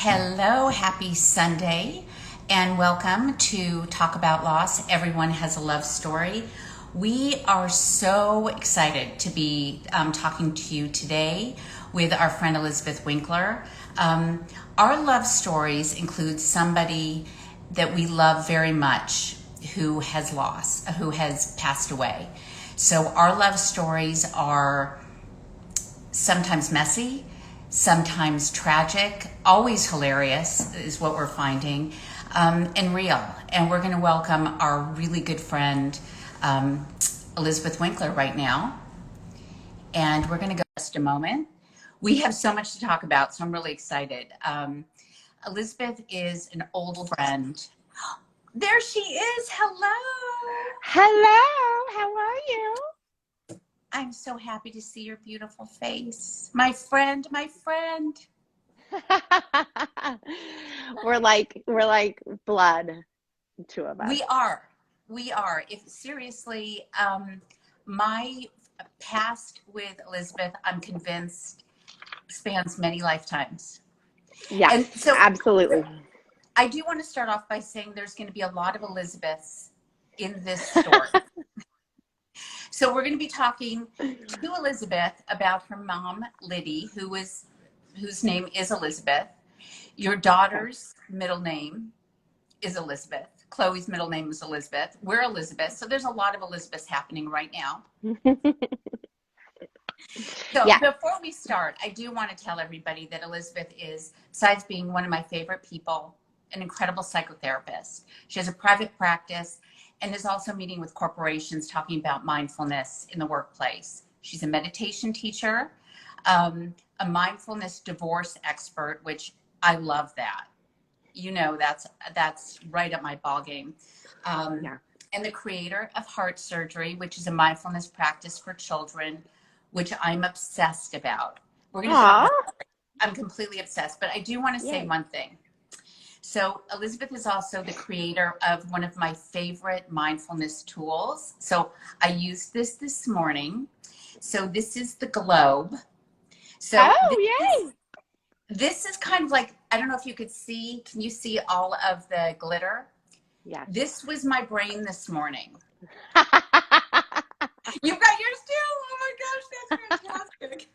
Hello, happy Sunday, and welcome to Talk About Loss. Everyone has a love story. We are so excited to be talking to you today with our friend Elizabeth Winkler. Our love stories include somebody that we love very much who has lost, who has passed away. So our love stories are sometimes messy, sometimes tragic, always hilarious is what we're finding, and real. And we're going to welcome our really good friend, Elizabeth Winkler, right now. And we're going to go just a moment. We have so much to talk about, so I'm really excited. Elizabeth is an old friend. There she is. Hello. Hello, how are you? I'm so happy to see your beautiful face. My friend, my friend. We're like blood, the two of us. We are. We are. If seriously, my past with Elizabeth, I'm convinced, spans many lifetimes. Yes, And so absolutely. I do want to start off by saying there's going to be a lot of Elizabeths in this story. So we're going to be talking to Elizabeth about her mom, Liddy, whose name is Elizabeth. Your daughter's middle name is Elizabeth. Chloe's middle name is Elizabeth. We're Elizabeth. So there's a lot of Elizabeths happening right now. So Yeah. before we start, I do want to tell everybody that Elizabeth is, besides being one of my favorite people, an incredible psychotherapist. She has a private practice and is also meeting with corporations talking about mindfulness in the workplace. She's a meditation teacher, a mindfulness divorce expert, which I love that. You know, that's right up my ballgame. Yeah. And the creator of Heart Surgery, which is a mindfulness practice for children, which I'm obsessed about. We're going to talk Aw, about that. I'm completely obsessed, but I do want to say yay. one thing. So Elizabeth is also the creator of one of my favorite mindfulness tools. So I used this morning. So this is the globe. So Oh, yay. this is kind of like, I don't know if you could see, can you see all of the glitter? Yes. This was my brain this morning. You've got yours too? Oh my gosh, that's fantastic.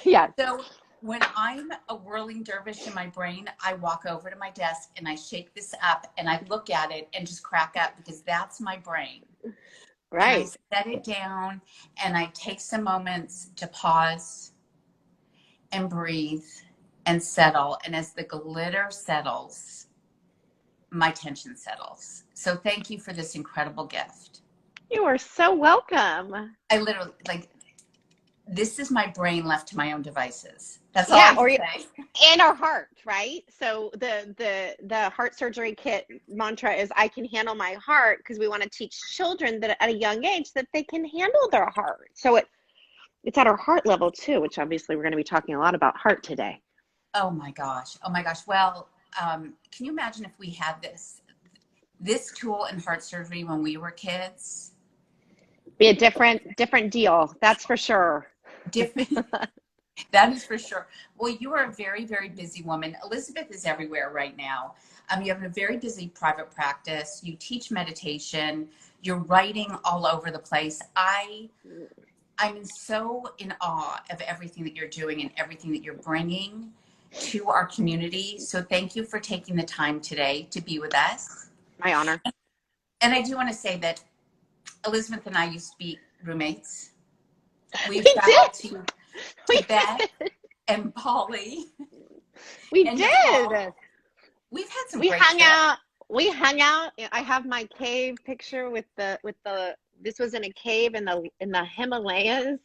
Yes. So when I'm a whirling dervish in my brain, I walk over to my desk and I shake this up and I look at it and just crack up because that's my brain. And I Right. set it down and I take some moments to pause and breathe and settle. And as the glitter settles, my tension settles. So thank you for this incredible gift. You are so welcome. I literally, like, this is my brain left to my own devices. That's all Yeah, I or can say. and our heart, right? So the heart surgery kit mantra is I can handle my heart because we want to teach children that at a young age that they can handle their heart. So it's at our heart level too, which obviously we're going to be talking a lot about heart today. Oh my gosh. Oh my gosh. Well, can you imagine if we had this tool in heart surgery when we were kids? Be a different deal, that's for sure. Different. That is for sure. Well, you are a very, very busy woman. Elizabeth is everywhere right now. You have a very busy private practice. You teach meditation. You're writing all over the place. I'm so in awe of everything that you're doing and everything that you're bringing to our community. So thank you for taking the time today to be with us. My honor. And I do want to say that Elizabeth and I used to be roommates. We We've traveled did. to We Tibet did. and Bali We and Nepal. did. We've had some We great hung trips. out. We hung out. I have my cave picture with the this was in a cave in the Himalayas.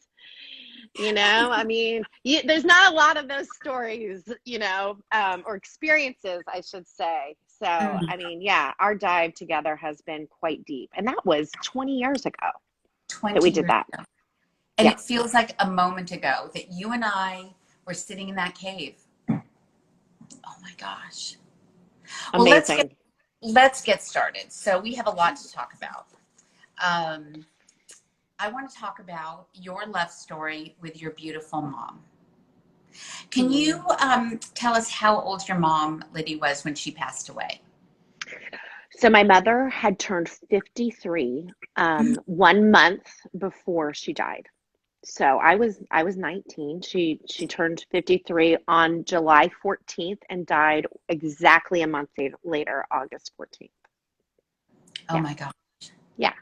I mean, there's not a lot of those stories, or experiences, I should say. So, I mean, yeah, our dive together has been quite deep. And that was 20 years ago that 20 we did years that. ago. And Yeah, it feels like a moment ago that you and I were sitting in that cave. Oh my gosh. Well, amazing. let's get started. So we have a lot to talk about. Um, I want to talk about your love story with your beautiful mom. Can you tell us how old your mom, Liddy, was when she passed away? So my mother had turned 53 one month before she died. So I was 19. She turned 53 on July 14th and died exactly a month later, August 14th. Oh Yeah. my God. Yeah.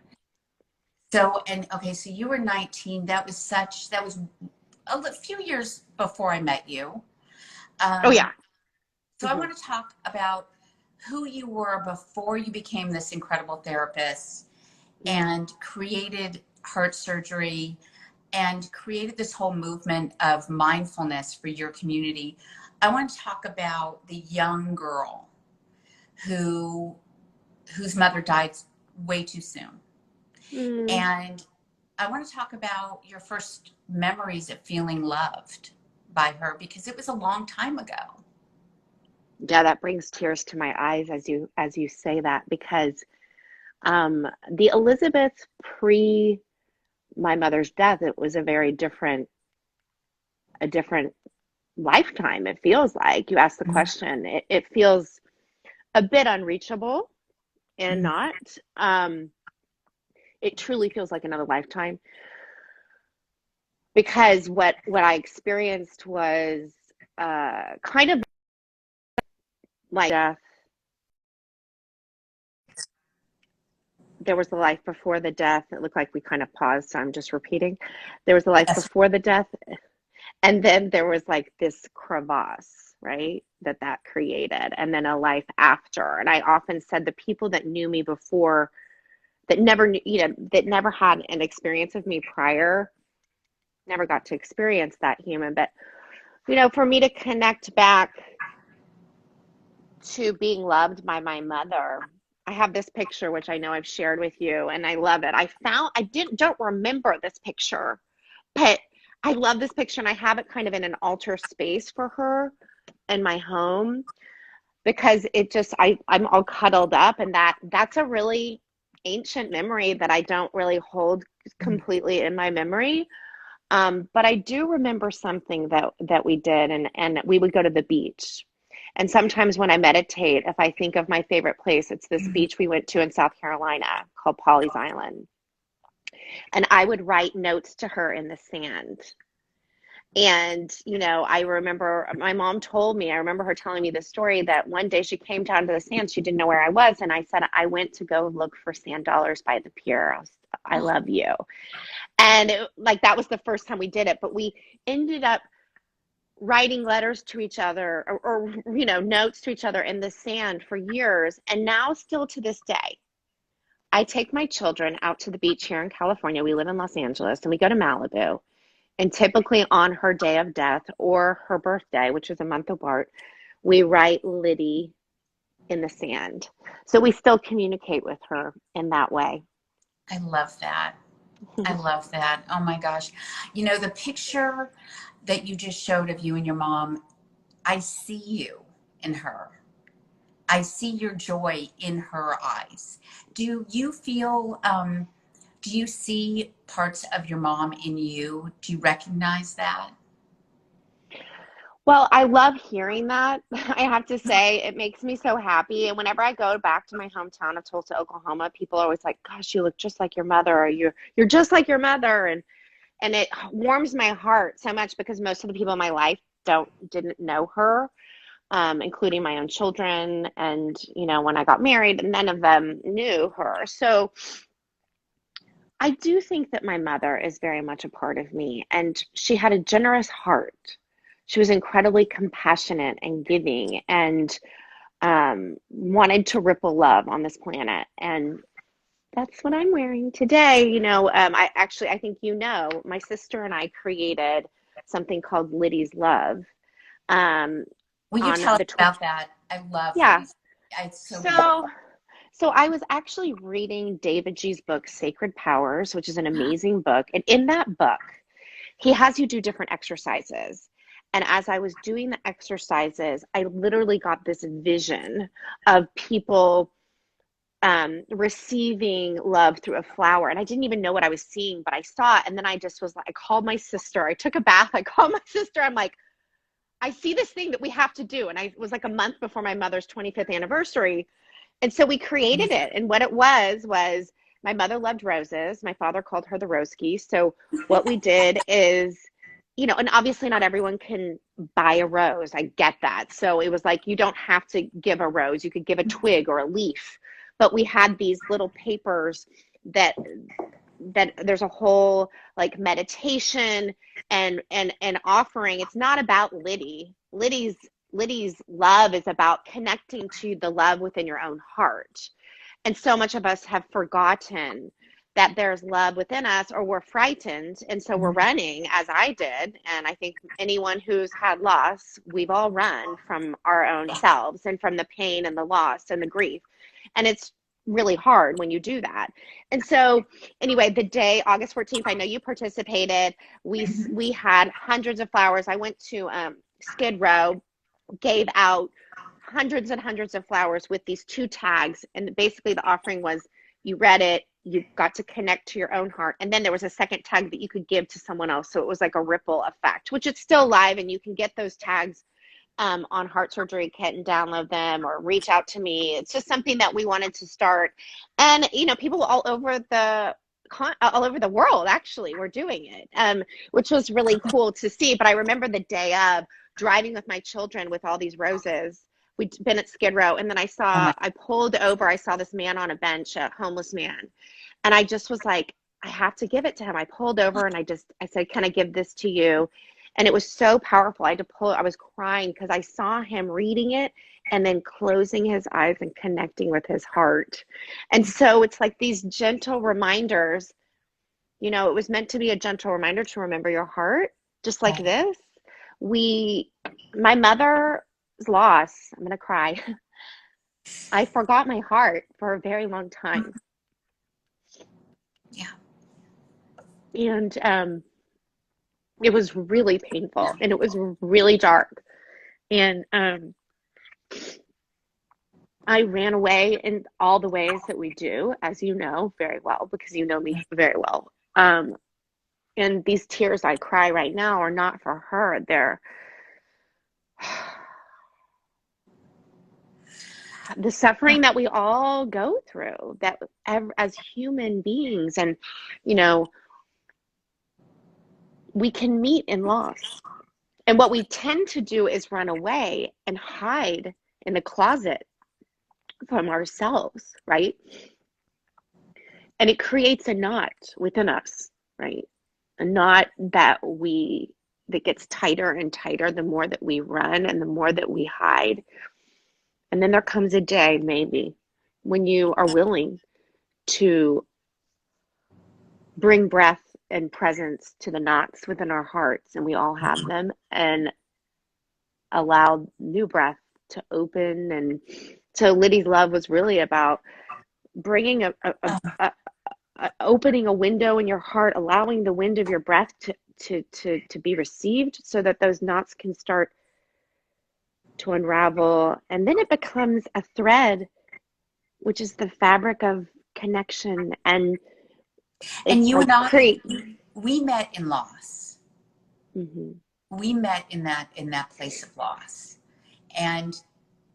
So, and okay, so you were 19. That was a few years before I met you. Oh Um, yeah. so I Hmm. want to talk about who you were before you became this incredible therapist Hmm. and created heart surgery and created this whole movement of mindfulness for your community. I want to talk about the young girl who whose mother died way too soon. Mm. And I want to talk about your first memories of feeling loved by her because it was a long time ago. Yeah, that brings tears to my eyes as you say that because the Elizabeth pre my mother's death, it was a different lifetime. It feels like you asked the question. It feels a bit unreachable and Mhm. not. It truly feels like another lifetime because what I experienced was kind of like death. There was the life before the death. It looked like we kind of paused, so I'm just repeating. There was the life Yes. before the death, and then there was like this crevasse, right? That created, and then a life after. And I often said the people that knew me before, that never knew, that never had an experience of me prior, never got to experience that human. But for me to connect back to being loved by my mother, I have this picture which I know I've shared with you, and I love it. I don't remember this picture, but I love this picture, and I have it kind of in an altar space for her in my home because I'm all cuddled up, and that's a really ancient memory that I don't really hold completely in my memory. But I do remember something that we did, and we would go to the beach. And sometimes when I meditate, if I think of my favorite place, it's this Mhm. beach we went to in South Carolina called Pawleys Island. And I would write notes to her in the sand. And, I remember my mom told me, I remember her telling me this story that one day she came down to the sand. She didn't know where I was. And I said, I went to go look for sand dollars by the pier. I Oh, love you. And like that was the first time we did it. But we ended up writing letters to each other or notes to each other in the sand for years. And now, still to this day, I take my children out to the beach here in California. We live in Los Angeles and we go to Malibu. And typically on her day of death or her birthday, which is a month apart, we write Liddy in the sand. So we still communicate with her in that way. I love that. I love that. Oh my gosh. The picture that you just showed of you and your mom, I see you in her. I see your joy in her eyes. Do you feel, do you see parts of your mom in you? Do you recognize that? Well, I love hearing that. I have to say, it makes me so happy. And whenever I go back to my hometown of Tulsa, Oklahoma, people are always like, "Gosh, you look just like your mother," or "You're just like your mother," and it warms my heart so much because most of the people in my life didn't know her, including my own children. And when I got married, none of them knew her. So I do think that my mother is very much a part of me, and she had a generous heart. She was incredibly compassionate and giving, and wanted to ripple love on this planet. And that's what I'm wearing today. I think my sister and I created something called Liddy's Love. Um, Will you on tell us the tw- about that? I love yeah. Liddy's. It's so So beautiful. So I was actually reading David G's book, Sacred Powers, which is an amazing book. And in that book, he has you do different exercises. And as I was doing the exercises, I literally got this vision of people receiving love through a flower. And I didn't even know what I was seeing, but I saw it. And then I just was like, I called my sister. I took a bath. I called my sister. I'm like, I see this thing that we have to do. And it was like a month before my mother's 25th anniversary. And so we created it. And what it was my mother loved roses. My father called her the Roski. So what we did is, and obviously not everyone can buy a rose. I get that. So it was like, you don't have to give a rose. You could give a twig or a leaf. But we had these little papers that there's a whole like meditation and offering. It's not about Liddy's love is about connecting to the love within your own heart. And so much of us have forgotten that there's love within us, or we're frightened. And so we're running, as I did. And I think anyone who's had loss, we've all run from our own selves and from the pain and the loss and the grief. And it's really hard when you do that. And so anyway, the day, August 14th, I know you participated. We had hundreds of flowers. I went to Skid Row, gave out hundreds and hundreds of flowers with these 2 tags. And basically the offering was, you read it, you got to connect to your own heart. And then there was a second tag that you could give to someone else. So it was like a ripple effect, which it's still live. And you can get those tags on Heart Surgery Kit and download them, or reach out to me. It's just something that we wanted to start. And, people all over the world actually were doing it, which was really cool to see. But I remember the day of driving with my children with all these roses. We'd been at Skid Row, and then I pulled over, I saw this man on a bench, a homeless man. And I just was like, I have to give it to him. I pulled over and I said, can I give this to you? And it was so powerful. I was crying because I saw him reading it and then closing his eyes and connecting with his heart. And so it's like these gentle reminders, it was meant to be a gentle reminder to remember your heart, just like this. My mother's loss, I'm going to cry. I forgot my heart for a very long time. Yeah. And it was really painful, and it was really dark. And I ran away in all the ways that we do, as you know very well, because you know me very well. And these tears I cry right now are not for her. They're the suffering that we all go through, that as human beings. And, we can meet in loss. And what we tend to do is run away and hide in the closet from ourselves, right? And it creates a knot within us, right? A knot that gets tighter and tighter the more that we run and the more that we hide. And then there comes a day, maybe, when you are willing to bring breath and presence to the knots within our hearts, and we all have them, and allow new breath to open. And so Liddy's love was really about bringing opening a window in your heart, allowing the wind of your breath to be received, so that those knots can start to unravel. And then it becomes a thread, which is the fabric of connection. And you like and I, we met in loss. Mm-hmm. We met in that place of loss, and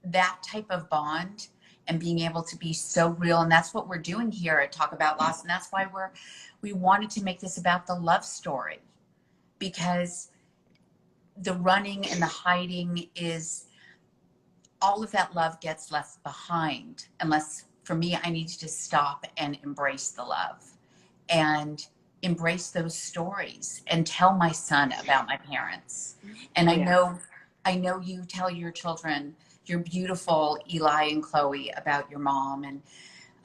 that type of bond and being able to be so real. And that's what we're doing here at Talk About Loss. And that's why we wanted to make this about the love story, because the running and the hiding is all of that love gets left behind, unless for me, I need to stop and embrace the love and embrace those stories and tell my son about my parents. And I know you tell your children, your beautiful Eli and Chloe, about your mom. And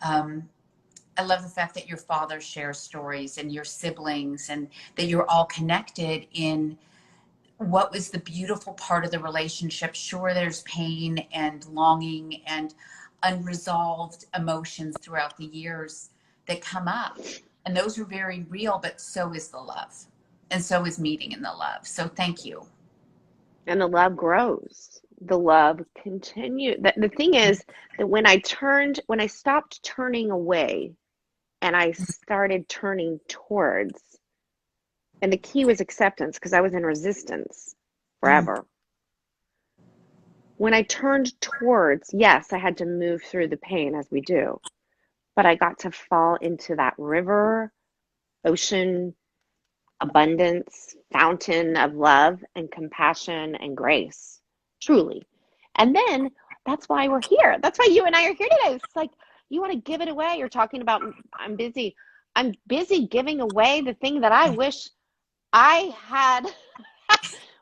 I love the fact that your father shares stories, and your siblings, and that you're all connected in what was the beautiful part of the relationship. Sure, there's pain and longing and unresolved emotions throughout the years that come up. And those are very real, but so is the love. And so is meeting in the love. So thank you. And the love grows. The love continues. The thing is that when I stopped turning away and I started turning towards, and the key was acceptance, because I was in resistance forever. When I turned towards, yes, I had to move through the pain as we do, but I got to fall into that river, ocean, abundance, fountain of love and compassion and grace, truly. And then that's why we're here. That's why you and I are here today. It's like you want to give it away. You're talking about I'm busy. I'm busy giving away the thing that I Right. wish I had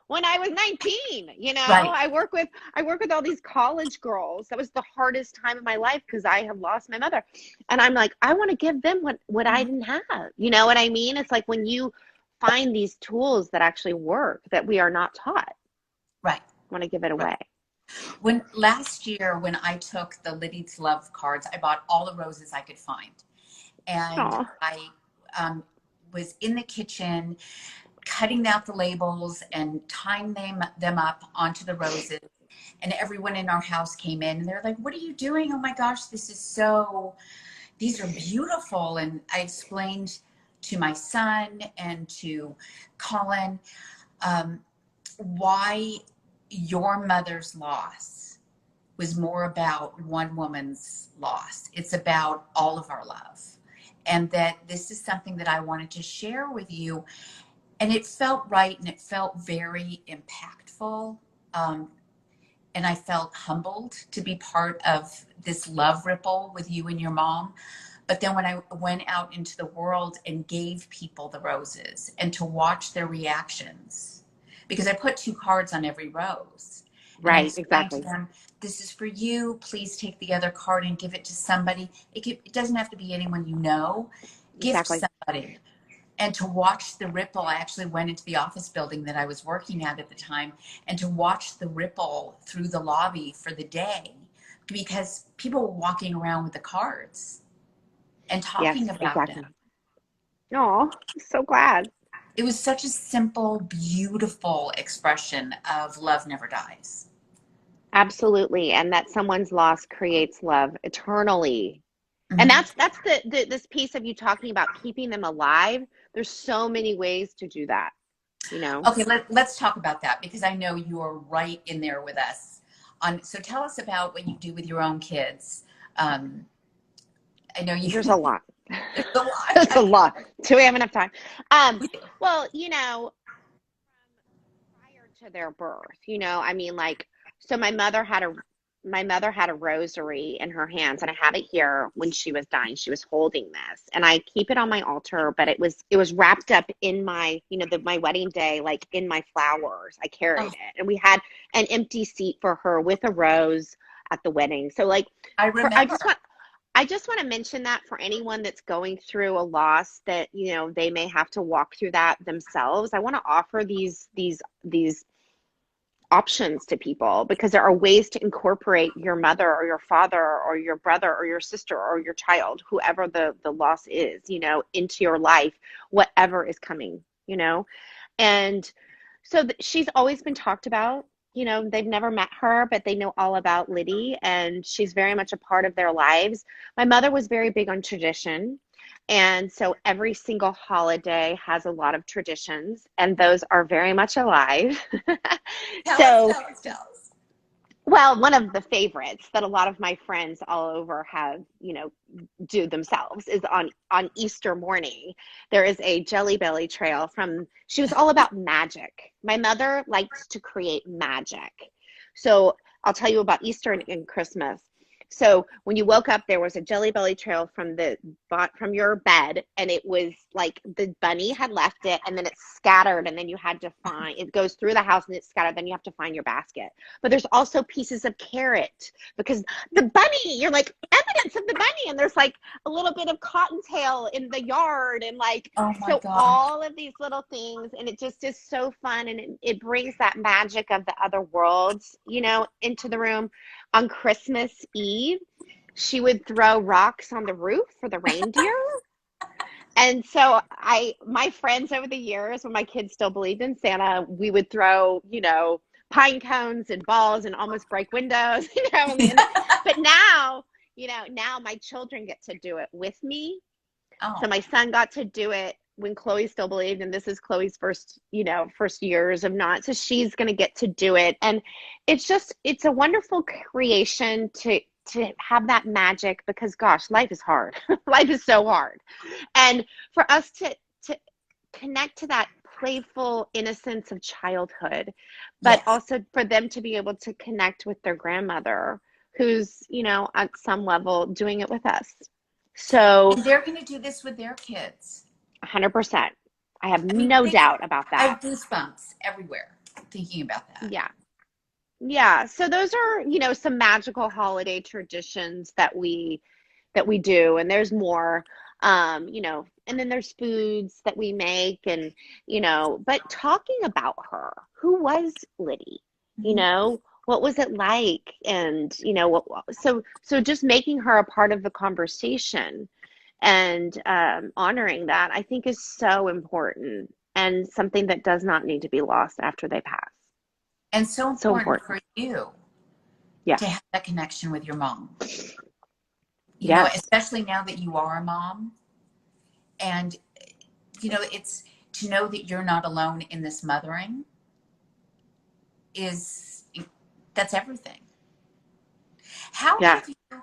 when I was 19. Right. I work with all these college girls. That was the hardest time of my life because I have lost my mother. And I'm like, I want to give them what I Mhm. didn't have. You know what I mean? It's like when you find these tools that actually work that we are not taught, I Right. want to give it Right. away. When last year, when I took the Liddy's Love cards, I bought all the roses I could find. And Oh, I was in the kitchen cutting out the labels and tying them up onto the roses. And everyone in our house came in and they're like, "What are you doing? Oh my gosh, these are beautiful." And I explained to my son and to Colin um, why your mother's loss was more about one woman's loss. It's about all of our love. And that this is something that I wanted to share with you. And it felt right and it felt very impactful. Um, and I felt humbled to be part of this love ripple with you and your mom. But then when I went out into the world and gave people the roses and to watch their reactions, because I put two cards on every rose and I right, explained to exactly. them, this is for you. Please take the other card and give it to somebody. It doesn't have to be anyone you know. Gift Exactly. somebody. And to watch the ripple, I actually went into the office building that I was working at the time, and to watch the ripple through the lobby for the day, because people were walking around with the cards and talking Yes, about them. exactly. Oh, I'm so glad. It was such a simple, beautiful expression of love never dies. Absolutely. And that someone's loss creates love eternally. And Mhm. that's the this piece of you talking about keeping them alive. There's so many ways to do that, you know. Okay, let's talk about that because I know you are right in there with us. So tell us about what you do with your own kids. Um, I know you. There's a lot. There's a lot. There's a lot. Do we have enough time? Um, well, prior to their birth, I mean, like, so my mother had a rosary in her hands, and I have it here. When she was dying, she was holding this, and I keep it on my altar, but it was wrapped up in my wedding day, like in my flowers. I Oh, carried it, and we had an empty seat for her with a rose at the wedding. So, like, I for I remember. just want to mention that for anyone that's going through a loss that they may have to walk through that themselves. I want to offer these options to people because there are ways to incorporate your mother or your father or your brother or your sister or your child, whoever the loss is, into your life, whatever is coming, and so she's always been talked about. They've never met her, but they know all about Liddy, and she's very much a part of their lives. My mother was very big on tradition. And so every single holiday has a lot of traditions, and those are very much alive. Tell us, So, tell us, tell us. well, one of the favorites that a lot of my friends all over have, do themselves is on Easter morning. There is a Jelly Belly trail she was all about magic. My mother liked to create magic. So I'll tell you about Easter and Christmas. So when you woke up, there was a Jelly Belly trail from your bed, and it was like the bunny had left it, and then it scattered, and then you had to find it goes through the house and it's scattered. Then you have to find your basket. But there's also pieces of carrot because the bunny, you're like evidence of the bunny, and there's like a little bit of cottontail in the yard, and like Oh my so God. all of these little things, and it just is so fun, and it brings that magic of the other worlds, into the room. On Christmas Eve, she would throw rocks on the roof for the reindeer. And so my friends over the years, when my kids still believed in Santa, we would throw, pine cones and balls and almost break windows, but now my children get to do it with me. Oh, So my son got to do it when Chloe still believed, and this is Chloe's first, first years of not, so she's going to get to do it. And it's a wonderful creation to have that magic, because gosh, life is hard. Life is so hard. And for us to connect to that playful innocence of childhood, but Yes. also for them to be able to connect with their grandmother who's, at some level doing it with us. So And they're going to do this with their kids. 100%. I have I mean, no doubt about I that. have goosebumps everywhere thinking about that. Yeah. Yeah. So those are, some magical holiday traditions that we do, and there's more. And then there's foods that we make, and but talking about her, who was Liddy? Mhm. What was it like? And so just making her a part of the conversation, and honoring that, I think, is so important, and something that does not need to be lost after they pass. And so So important important. for you Yeah. to have that connection with your mom. Yes. Especially now that you are a mom, and it's to know that you're not alone in this mothering is that's everything. How Yeah. have you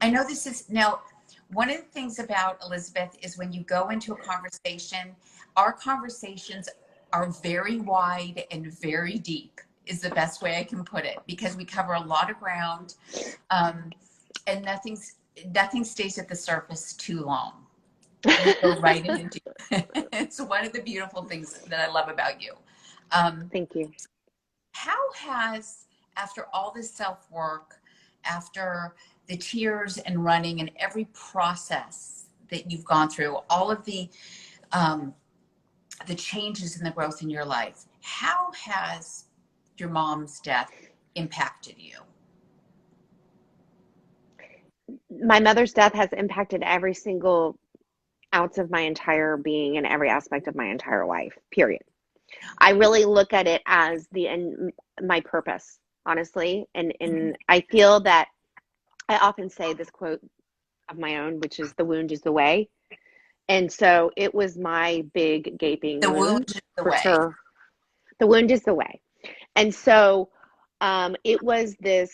I know this is now one of the things about Elizabeth is when you go into a conversation, our conversations are very wide and very deep, is the best way I can put it, because we cover a lot of ground, um, and nothing stays at the surface too long. We go right in and do it. It's one of the beautiful things that I love about you. Um, Thank you. how has, after all this self work, after the tears and running and every process that you've gone through, all of um, the changes and the growth in your life, how has your mom's death impacted you? My mother's death has impacted every single ounce of my entire being and every aspect of my entire life, period. I really look at it as my purpose, honestly. And I feel that I often say this quote of my own, which is, the wound is the way. And so it was my big gaping The wound wound, is the for way. sure. The wound is the way. And so it was this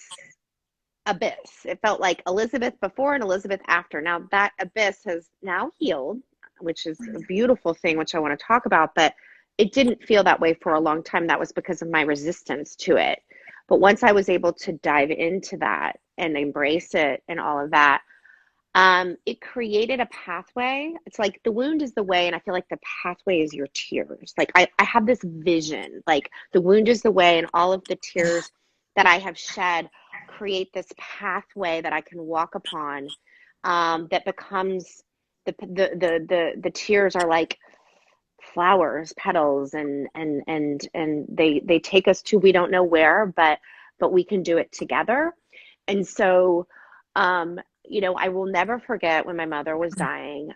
abyss. It felt like Elizabeth before and Elizabeth after. Now that abyss has now healed, which is a beautiful thing, which I want to talk about, but it didn't feel that way for a long time. That was because of my resistance to it. But once I was able to dive into that and embrace it and all of that, it created a pathway. It's like the wound is the way, and I feel like the pathway is your tears. Like I have this vision, like the wound is the way, and all of the tears that I have shed create this pathway that I can walk upon, that becomes the tears are like flowers, petals, and they take us to, we don't know where, but we can do it together. And so I will never forget when my mother was dying.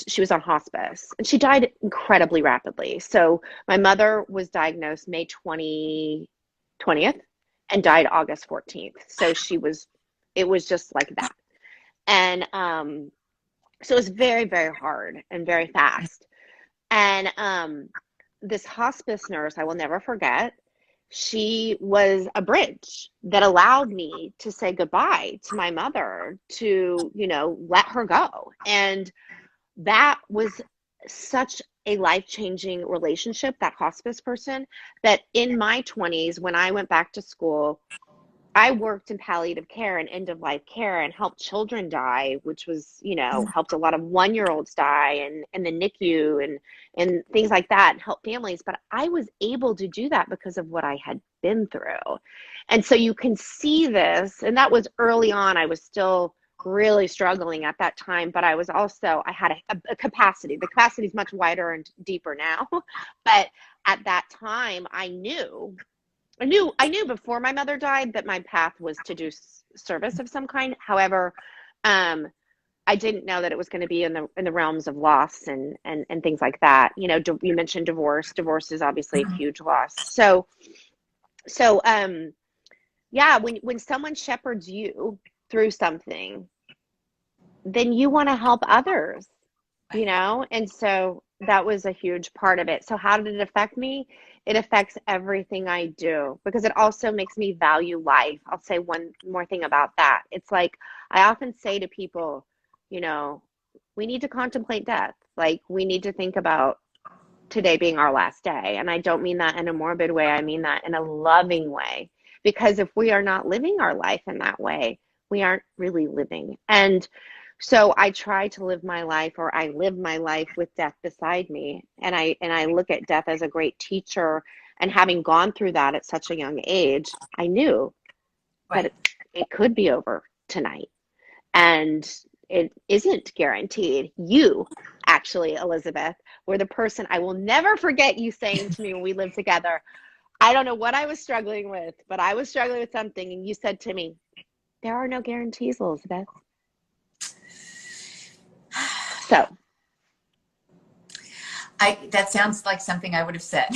She was on hospice, and she died incredibly rapidly. So my mother was diagnosed May 20th and died August 14th. So it was just like that. And so it was very, very hard and very fast. And this hospice nurse, I will never forget, she was a bridge that allowed me to say goodbye to my mother, to, let her go. And that was such a life-changing relationship, that hospice person, that in my 20s, when I went back to school, I worked in palliative care and end of life care and helped children die, which was, helped a lot of 1-year-olds die, and the NICU and things like that, and help families. But I was able to do that because of what I had been through. And so you can see this, and that was early on. I was still really struggling at that time, but I had a capacity. The capacity is much wider and deeper now. But at that time, I knew before my mother died that my path was to do service of some kind. However, I didn't know that it was going to be in the realms of loss and things like that. You mentioned divorce. Divorce is obviously a huge loss. So yeah, when someone shepherds you through something, then you want to help others. you know? And so that was a huge part of it. So how did it affect me? It affects everything I do because it also makes me value life. I'll say one more thing about that. It's like I often say to people, you know, we need to contemplate death. Like we need to think about today being our last day. And I don't mean that in a morbid way, I mean that in a loving way. Because if we are not living our life in that way, we aren't really living. And so I try to live my life, or I live my life with death beside me. And I look at death as a great teacher. And having gone through that at such a young age, I knew that Right. it could be over tonight. And it isn't guaranteed. You, actually, Elizabeth, were the person I will never forget you saying to me when we lived together. I don't know what I was struggling with, but I was struggling with something. And you said to me, there are no guarantees, Elizabeth. So That sounds like something I would have said.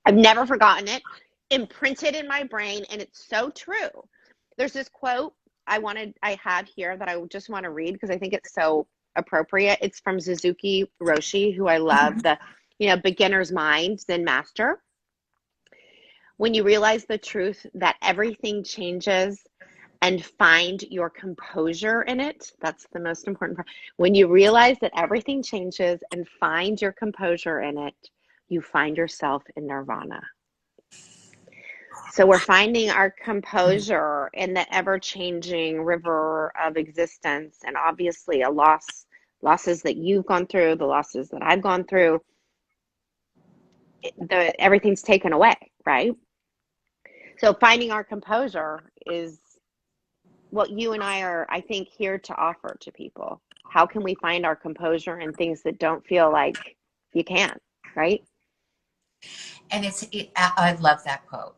I've never forgotten it, imprinted in my brain, and it's so true. There's this quote I have here that I just want to read because I think it's so appropriate. It's from Suzuki Roshi, who I love, the beginner's mind, then master. When you realize the truth that everything changes and find your composure in it, that's the most important part. When you realize that everything changes and find your composure in it, you find yourself in nirvana. So we're finding our composure in the ever-changing river of existence, and obviously losses that you've gone through, the losses that I've gone through, everything's taken away, right? So finding our composure is what you and I are, I think, here to offer to people. How can we find our composure in things that don't feel like you can, right? And I love that quote.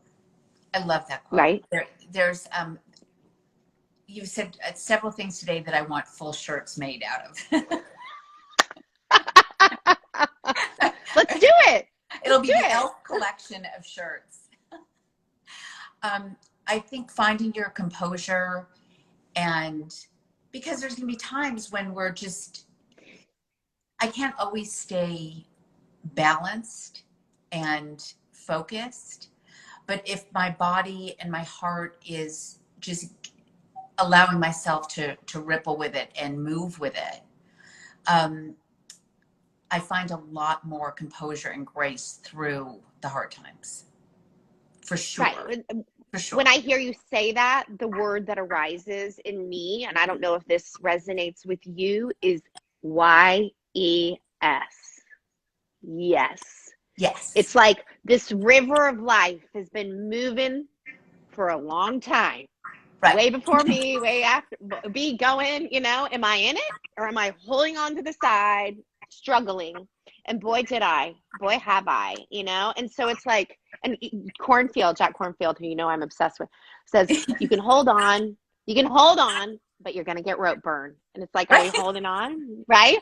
I love that quote. Right? There's you've said several things today that I want full shirts made out of. Let's do it. It'll Let's be do the it. elf collection of shirts. I think finding your composure, and because there's going to be times when I can't always stay balanced and focused. But if my body and my heart is just allowing myself to ripple with it and move with it, um, I find a lot more composure and grace through the hard times. For Right. sure. For When sure. I hear you say that, the word that arises in me, and I don't know if this resonates with you, is YES. Yes. Yes. It's like this river of life has been moving for a long time, Right. way before me, way after be going, am I in it or am I holding on to the side, struggling? And boy, did I, boy, have I, And so it's like, and Jack Cornfield, who I'm obsessed with, says, you can hold on, but you're going to get rope burn. And it's like, are we Right. holding on? Right.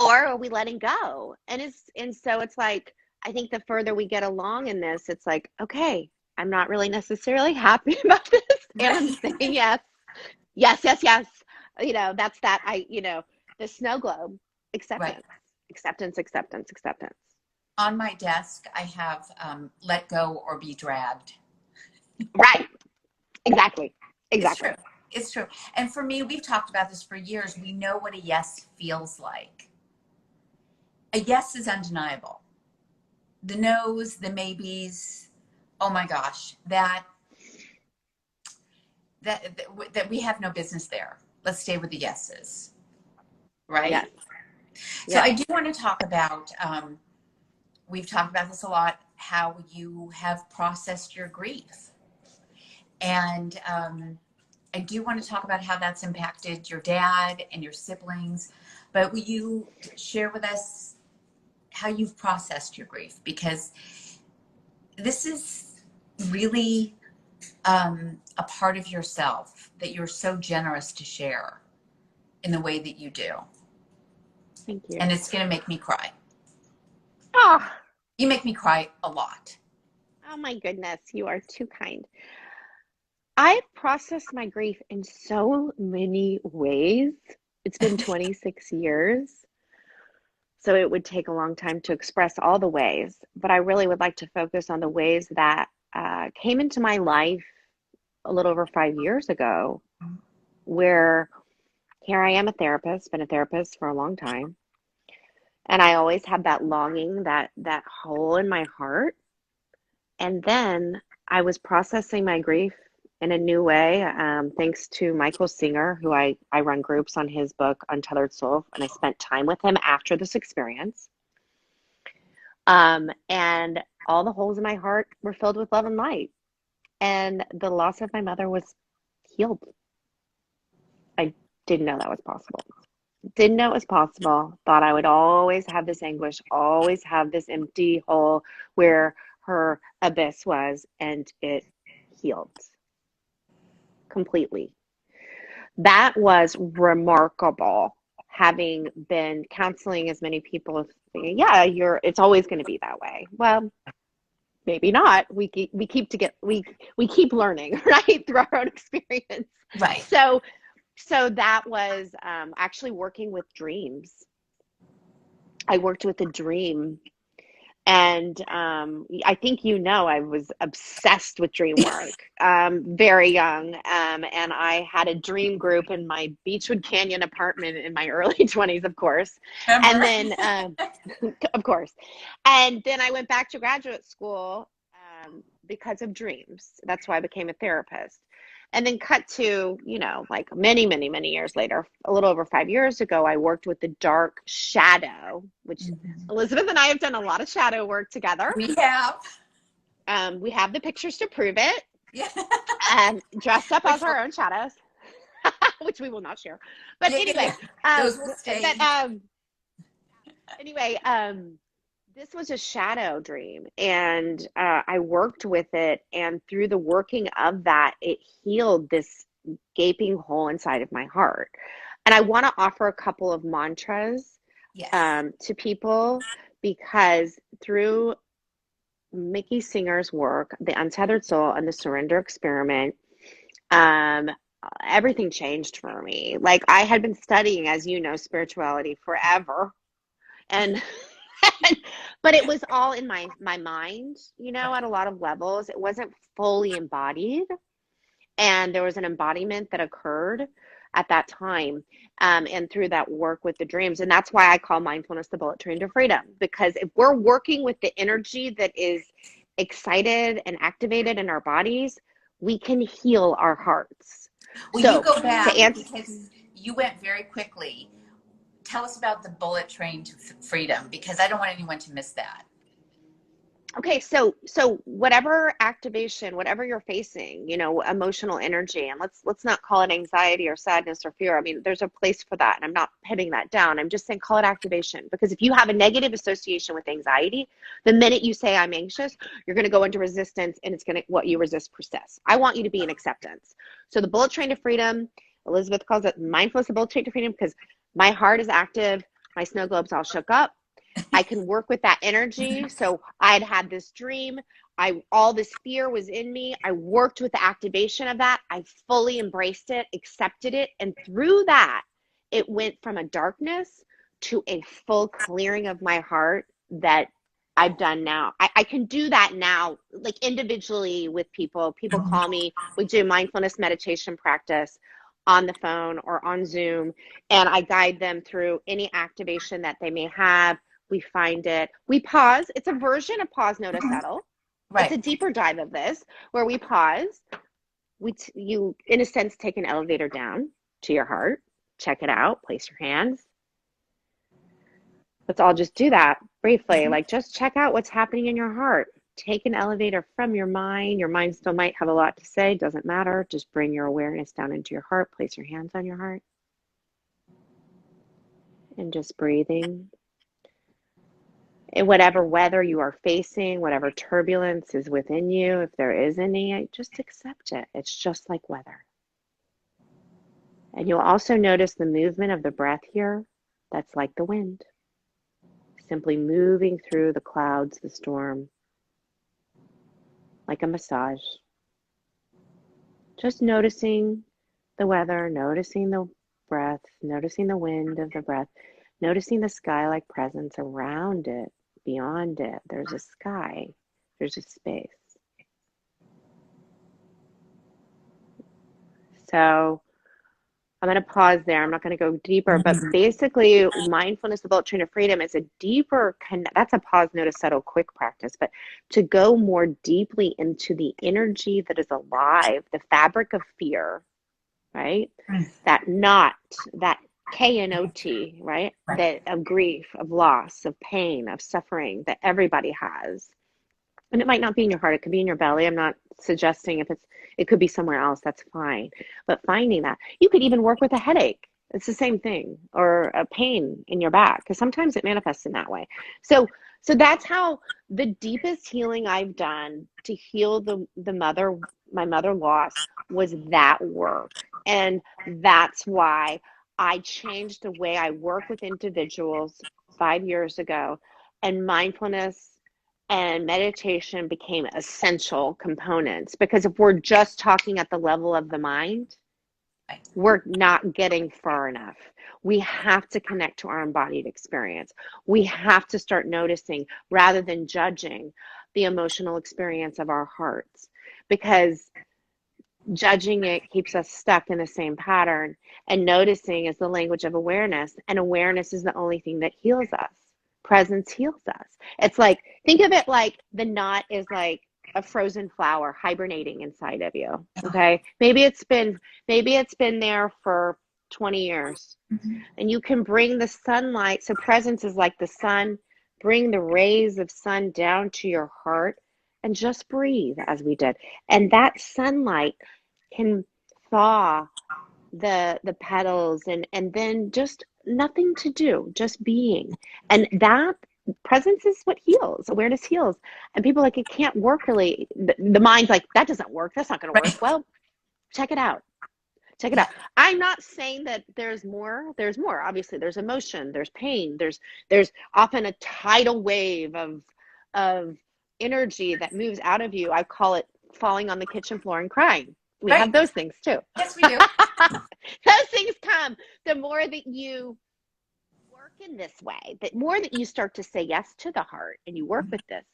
Or are we letting go? And so it's like, I think the further we get along in this, it's like, okay, I'm not really necessarily happy about this. And I'm saying yes, yes, yes, yes. That's that the snow globe, Right. acceptance, acceptance, acceptance, acceptance. On my desk, I have let go or be dragged. Right. Exactly. It's true. Exactly. It's true. And for me, we've talked about this for years. We know what a yes feels like. A yes is undeniable. The no's, the maybes, oh my gosh, that we have no business there. Let's stay with the yeses, right? Yes. So Yes. I do want to talk about, we've talked about this a lot, how you have processed your grief. And I do want to talk about how that's impacted your dad and your siblings. But will you share with us how you've processed your grief? Because this is really a part of yourself that you're so generous to share in the way that you do. Thank you. And it's going to make me cry. Oh, You make me cry a lot. oh my goodness. You are too kind. I've processed my grief in so many ways, It's been 26 years, so it would take a long time to express all the ways, but I really would like to focus on the ways that came into my life a little over 5 years ago, where here I am, a therapist, been a therapist for a long time, and I always had that longing, that hole in my heart. And then I was processing my grief in a new way, thanks to Michael Singer, who I run groups on his book, Untethered Soul, and I spent time with him after this experience. And all the holes in my heart were filled with love and light. And the loss of my mother was healed. I didn't know that was possible. Didn't know it was possible. Thought I would always have this anguish, always have this empty hole where her abyss was, and it healed completely. That was remarkable. Having been counseling as many people, thinking, yeah, it's always going to be that way. Well, maybe not. We keep learning, right, through our own experience. Right. So that was actually working with dreams. I worked with a dream, and I think I was obsessed with dream work, very young, and I had a dream group in my Beechwood Canyon apartment in my early 20s, of course, and Remember? then of course, and then I went back to graduate school because of dreams. That's why I became a therapist. And then cut to, like many, many, many years later, a little over 5 years ago, I worked with the dark shadow, which Mhm. Elizabeth and I have done a lot of shadow work together. We have. We have the pictures to prove it, Yeah. dressed up as Which will, our own shadows, which we will not share. But yeah, yeah, anyway, yeah. Those will stay. but anyway, this was a shadow dream, and I worked with it, and through the working of that, it healed this gaping hole inside of my heart. And I want to offer a couple of mantras Yes. to people, because through Mickey Singer's work, The Untethered Soul and the Surrender Experiment, um, everything changed for me. Like, I had been studying, as you know, spirituality forever, and but it was all in my mind, at a Right. lot of levels. It wasn't fully embodied, and there was an embodiment that occurred at that time, and through that work with the dreams. And that's why I call mindfulness the bullet train to freedom, because if we're working with the energy that is excited and activated in our bodies, we can heal our hearts. Well, you So go to back answer, because you went very quickly. Tell us about the bullet train to freedom because I don't want anyone to miss that. okay, so whatever activation, whatever you're facing, emotional energy, and let's not call it anxiety or sadness or fear. I mean, there's a place for that, and I'm not putting that down. I'm just saying call it activation, because if you have a negative association with anxiety, the minute you say I'm anxious, you're going to go into resistance, and it's going to, what you resist persists. I want you to be in acceptance. So the bullet train to freedom, Elizabeth calls it mindfulness, the bullet train to freedom, because my heart is active, my snow globe's all shook up. I can work with that energy. So I'd had this dream. All this fear was in me. I worked with the activation of that. I fully embraced it, accepted it. And through that, it went from a darkness to a full clearing of my heart that I've done now. I can do that now, like individually with people. People call me, we do mindfulness meditation practice on the phone or on Zoom, and I guide them through any activation that they may have. We find it, we pause. It's a version of pause, notice, settle. It's a Right. deeper dive of this, where we pause. You, in a sense, take an elevator down to your heart, check it out, place your hands. Let's all just do that briefly. Mhm. Like, just check out what's happening in your heart. Take an elevator from your mind. Your mind still might have a lot to say, doesn't matter. Just bring your awareness down into your heart, place your hands on your heart, and just breathing. In whatever weather you are facing, whatever turbulence is within you, if there is any, just accept it. It's just like weather. And you'll also notice the movement of the breath here. That's like the wind, simply moving through the clouds, the storm, like a massage. Just noticing the weather, noticing the breath, noticing the wind of the breath, noticing the sky like presence around it, beyond it. There's a sky, there's a space. So I'm going to pause there. I'm not going to go deeper, but Mhm. basically, mindfulness without train of freedom is a deeper that's a pause, notice, settle, quick practice. But to go more deeply into the energy that is alive, the fabric of fear, right? That knot, that KNOT, right? Right. That of grief, of loss, of pain, of suffering that everybody has. And it might not be in your heart, it could be in your belly. I'm not suggesting if it could be somewhere else, that's fine. But finding that, you could even work with a headache. It's the same thing, or a pain in your back, because sometimes it manifests in that way. So that's how the deepest healing I've done to heal the mother, my mother loss, was that work. And that's why I changed the way I work with individuals 5 years ago. And mindfulness and meditation became essential components, because if we're just talking at the level of the mind, Right. we're not getting far enough. We have to connect to our embodied experience. We have to start noticing rather than judging the emotional experience of our hearts, because judging it keeps us stuck in the same pattern, and noticing is the language of awareness, and awareness is the only thing that heals us. Presence heals us. It's like, think of it like the knot is like a frozen flower hibernating inside of you. Okay, maybe it's been there for 20 years, Mhm. and you can bring the sunlight. So presence is like the sun. Bring the rays of sun down to your heart and just breathe, as we did, and that sunlight can thaw the petals, and then just nothing to do, just being. And that presence is what heals. Awareness heals. And people are like, it can't work. Really, the mind's like, that doesn't work, that's not going to work. Right. Well, check it out. Check it Yeah. out. I'm not saying that there's more. Obviously there's emotion, there's pain, there's often a tidal wave of energy that moves out of you. I call it falling on the kitchen floor and crying. We Right. have those things too. Yes, we do. Those things come. The more that you work in this way, the more that you start to say yes to the heart and you work with this,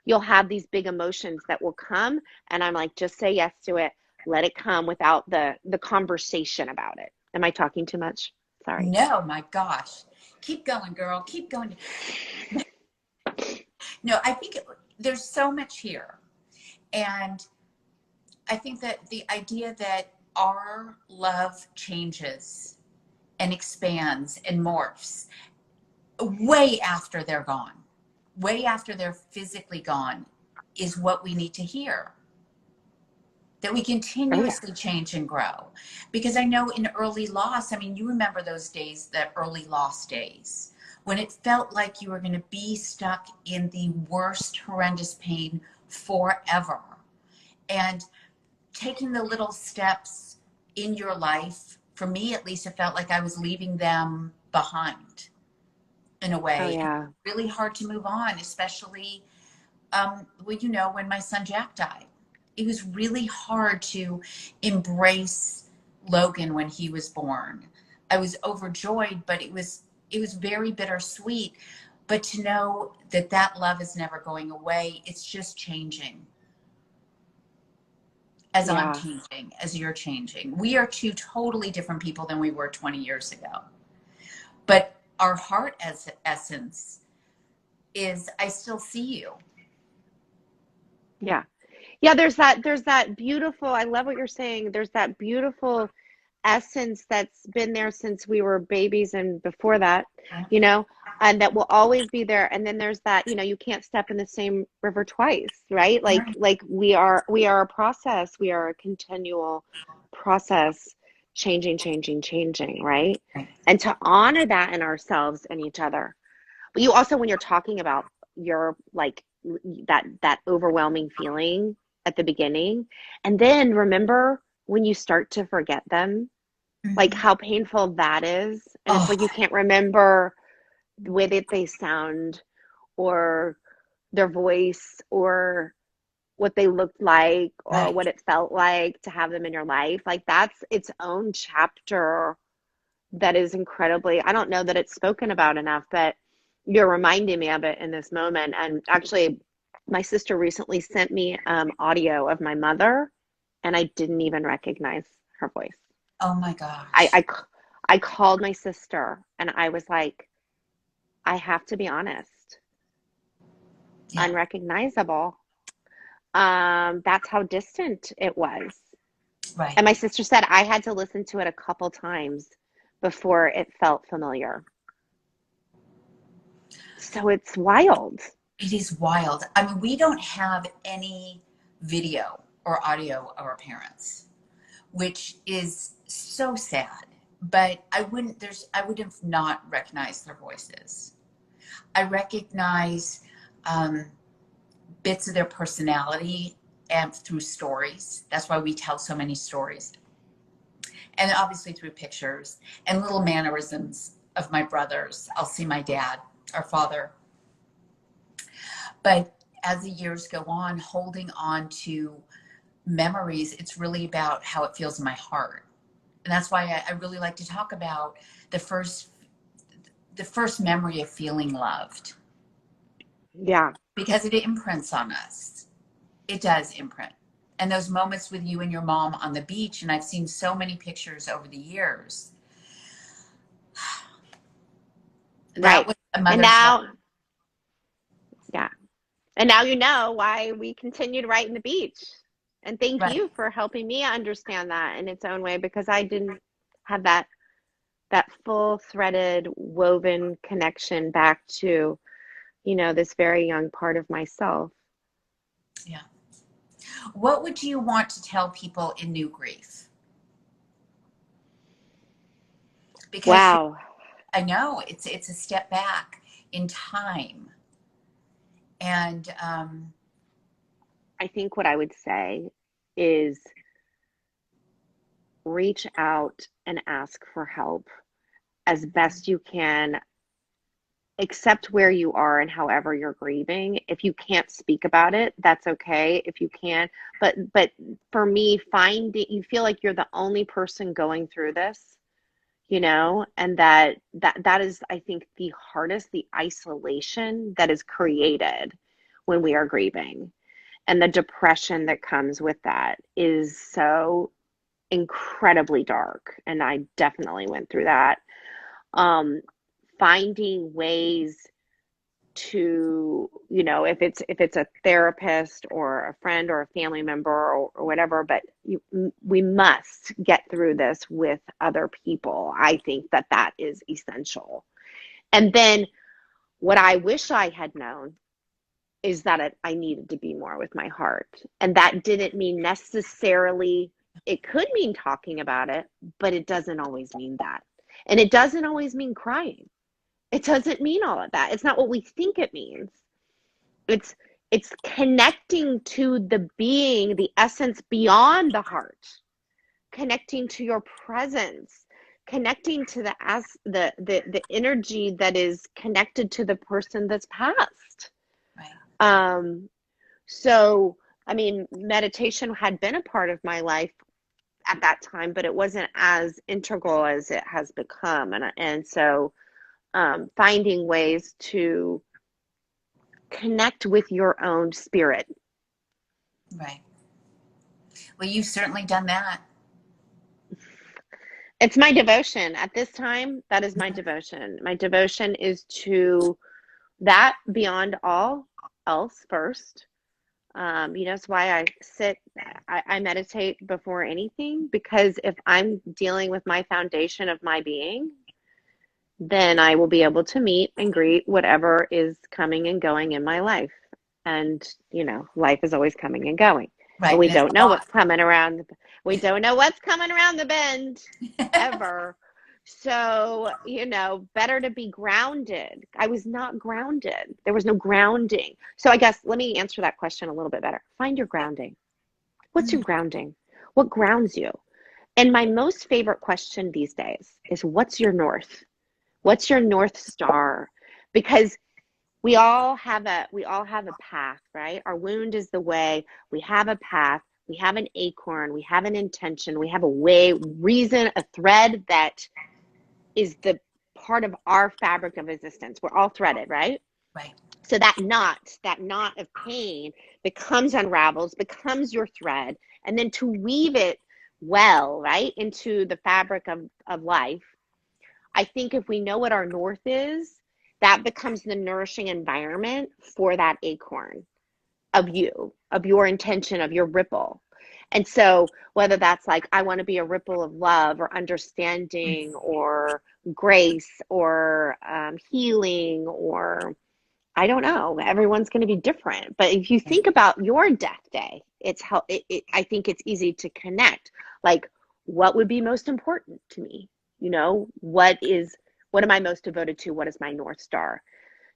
you'll have these big emotions that will come. And I'm like, just say yes to it. Let it come without the conversation about it. Am I talking too much? Sorry. No, my gosh. Keep going, girl. Keep going. No, I think there's so much here. And I think that the idea that our love changes and expands and morphs way after they're gone, way after they're physically gone, is what we need to hear. That we Oh yeah. continuously change and grow. Because I know in early loss, I mean, you remember those days, the early loss days, when it felt like you were going to be stuck in the worst, horrendous pain forever. And taking the little steps in your life, for me at least, it felt like I was leaving them behind in a Oh way. And yeah. really hard to move on, especially well, when my son Jack died. It was really hard to embrace Logan when he was born. I was overjoyed, but it was very bittersweet. But to know that that love is never going away, it's just changing as I'm Yeah. changing, as you're changing. We are two totally different people than we were 20 years ago. But our heart as essence is I still see you. Yeah. Yeah, there's that beautiful, I love what you're saying. There's that beautiful essence that's been there since we were babies and before that, you know, and that will always be there. And then there's that, you can't step in the same river twice, right? Like we are a process. We are a continual process, changing, right? And to honor that in ourselves and each other. But you also, when you're talking about your like that overwhelming feeling at the beginning, and then remember when you start to forget them, like Mhm. how painful that is. And it's like you Oh, can't remember the way that they sound, or their voice, or what they looked like, or right. what it felt like to have them in your life. Like that's its own chapter that is incredibly, I don't know that it's spoken about enough, but you're reminding me of it in this moment. And actually, my sister recently sent me audio of my mother, and I didn't even recognize her voice. Oh my I, gosh. I, I called my sister and I was like, I have to be honest, Yeah. unrecognizable. That's how distant it was. Right. And my sister said I had to listen to it a couple times before it felt familiar. So it's wild. It is wild. I mean, we don't have any video or audio of our parents, which is so sad. But I would have not recognized their voices. I recognize um, bits of their personality and through stories. That's why we tell so many stories. And obviously through pictures and little mannerisms of my brothers. I'll see my dad, our father. But as the years go on, holding on to memories, it's really about how it feels in my heart. And that's why I really like to talk about the first the first memory of feeling loved, Yeah. because it imprints on us. It does imprint. And those moments with you and your mom on the beach, and I've seen so many pictures over the years. That Right. was a And mother's love. now, yeah. And now you know why we continued right in the beach. And thank Right. you for helping me understand that in its own way because I didn't have that full threaded woven connection back to, this very young part of myself. Yeah. What would you want to tell people in new grief? Because Wow. I know it's a step back in time, and I think what I would say is reach out and ask for help as best you can. Accept where you are and however you're grieving. If you can't speak about it, that's okay. If you can, but for me, you feel like you're the only person going through this, and that is, I think, the hardest, the isolation that is created when we are grieving, and the depression that comes with that is so incredibly dark. And I definitely went through that. Um, Finding ways to, if it's a therapist or a friend or a family member or whatever, but we must get through this with other people. I think that is essential. And then what I wish I had known is that I needed to be more with my heart. And that didn't mean necessarily, it could mean talking about it, but it doesn't always mean that. And it doesn't always mean crying. It doesn't mean all of that. It's not what we think it means. It's it's connecting to the being, the essence beyond the heart, connecting to your presence, connecting to the energy that is connected to the person that's passed. right, Um, so I mean, meditation had been a part of my life at that time, but it wasn't as integral as it has become. And so finding ways to connect with your own spirit. right. Well, you've certainly done that. It's my devotion at this time. That is my devotion. My devotion is to that beyond all else first. That's why I meditate before anything, because if I'm dealing with my foundation of my being, then I will be able to meet and greet whatever is coming and going in my life. And, life is always coming and going. And Right, we and it's don't a know lot. what's coming around. We don't know what's coming around the bend ever. So, better to be grounded. I was not grounded. There was no grounding. So I guess let me answer that question a little bit better. Find your grounding. What's your Mm, grounding? What grounds you? And my most favorite question these days is what's your north? What's your North Star? Because we all have a path, right? Our wound is the way. We have a path. We have an acorn. We have an intention. We have a way, reason, a thread that is the part of our fabric of existence. We're all threaded, right? Right. So that knot of pain becomes unravels, becomes your thread, and then to weave it well, right, into the fabric of life. I think if we know what our north is, that becomes the nourishing environment for that acorn of you, of your intention, of your ripple. And so, whether that's like, I want to be a ripple of love or understanding or grace or healing, or I don't know, everyone's going to be different. But if you think about your death day, I think it's easy to connect. Like, what would be most important to me? What am I most devoted to? What is my North Star?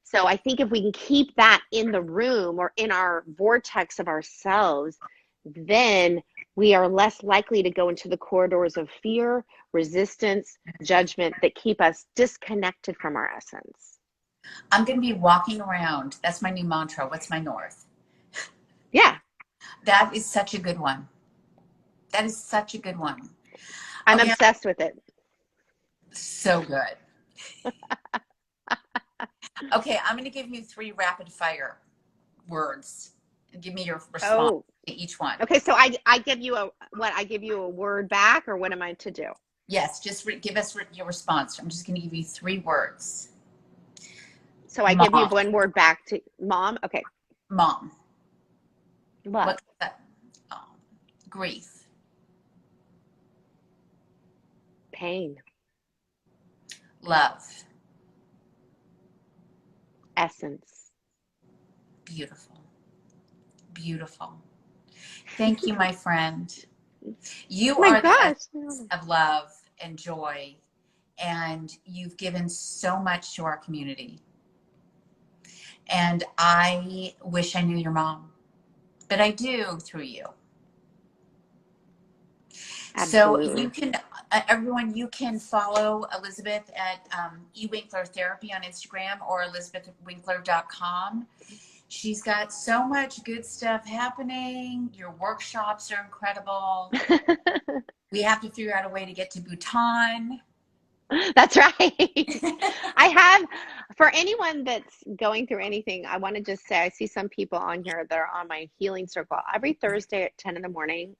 So I think if we can keep that in the room or in our vortex of ourselves, then we are less likely to go into the corridors of fear, resistance, judgment that keep us disconnected from our essence. I'm going to be walking around. That's my new mantra. What's my north? Yeah, That is such a good one. That is such a good one. I'm Okay, obsessed with it. so good. Okay, I'm going to give you 3 rapid fire words. Give me your response Oh, to each one. okay. So I give you I give you a word back, or what am I to do? Yes, just give us your response. I'm just going to give you 3 words. So I give you Mom. one word back to mom. Okay. Mom. Love, What's that? Oh, grief. pain, Love. essence. Beautiful. Beautiful. Thank you, my friend. You My are the gosh. essence of love and joy, and you've given so much to our community. And I wish I knew your mom, but I do through you. So you Absolutely. can, everyone, you can follow Elizabeth at Winkler Therapy on Instagram or elizabethwinkler.com. She's got so much good stuff happening. Your workshops are incredible. We have to figure out a way to get to Bhutan. That's right. I have, for anyone that's going through anything, I want to just say I see some people on here that are on my healing circle. Every Thursday at 10 in the morning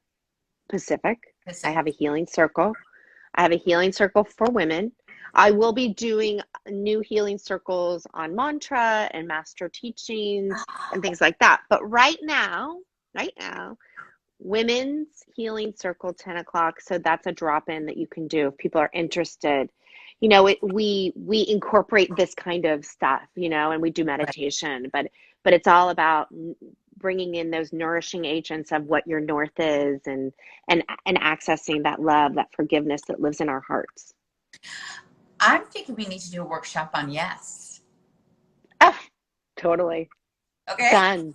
Pacific, I have a Pacific. healing circle. I have a healing circle for women. I will be doing new healing circles on mantra and master teachings and things like that. But right now, women's healing circle 10 o'clock. So that's a drop in that you can do if people are interested. We incorporate this kind of stuff, and we do Right. meditation, but it's all about bringing in those nourishing agents of what your north is, and accessing that love, that forgiveness that lives in our hearts. I'm thinking we need to do a workshop on yes. Oh, totally. Okay. Done.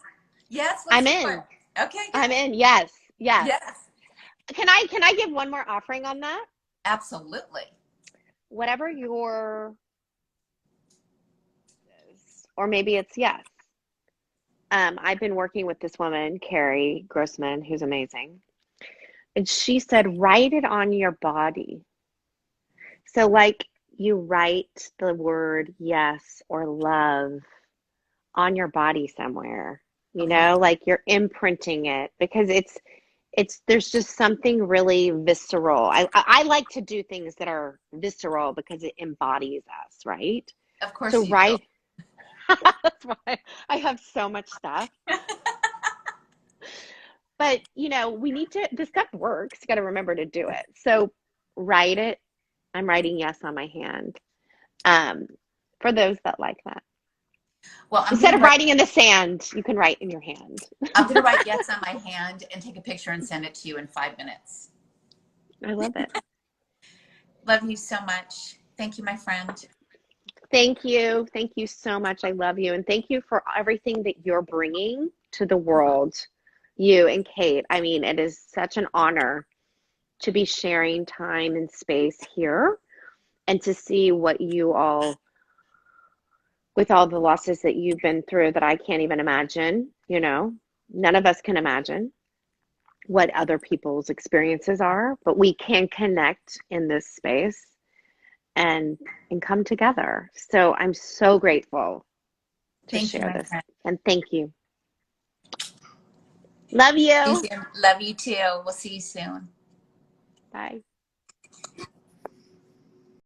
Yes, let's I'm do it. in. Okay, I'm good. in. Yes. Yes. Yes, Can I give one more offering on that? absolutely. Whatever your, or maybe it's yes. I've been working with this woman, Carrie Grossman, who's amazing. And she said, write it on your body. So, like, you write the word yes or love on your body somewhere, Okay. like you're imprinting it, because there's just something really visceral. I like to do things that are visceral because it embodies us, right? Of course So, you do. right. That's why I have so much stuff. But, we need to, this stuff works. You got to remember to do it. So write it. I'm writing yes on my hand. Um, for those that like that. Well, Instead of writing in the sand, you can write in your hand. I'm gonna write yes on my hand and take a picture and send it to you in 5 minutes. I love it. Love you so much. Thank you, my friend. Thank you. Thank you so much. I love you. And thank you for everything that you're bringing to the world, you and Kate. I mean, it is such an honor to be sharing time and space here, and to see what you all, with all the losses that you've been through that I can't even imagine, none of us can imagine what other people's experiences are, but we can connect in this space. and come together. So I'm so grateful to Thank you, share my this. friend. And thank you. Love See you you. soon. Love you too. We'll see you soon. Bye.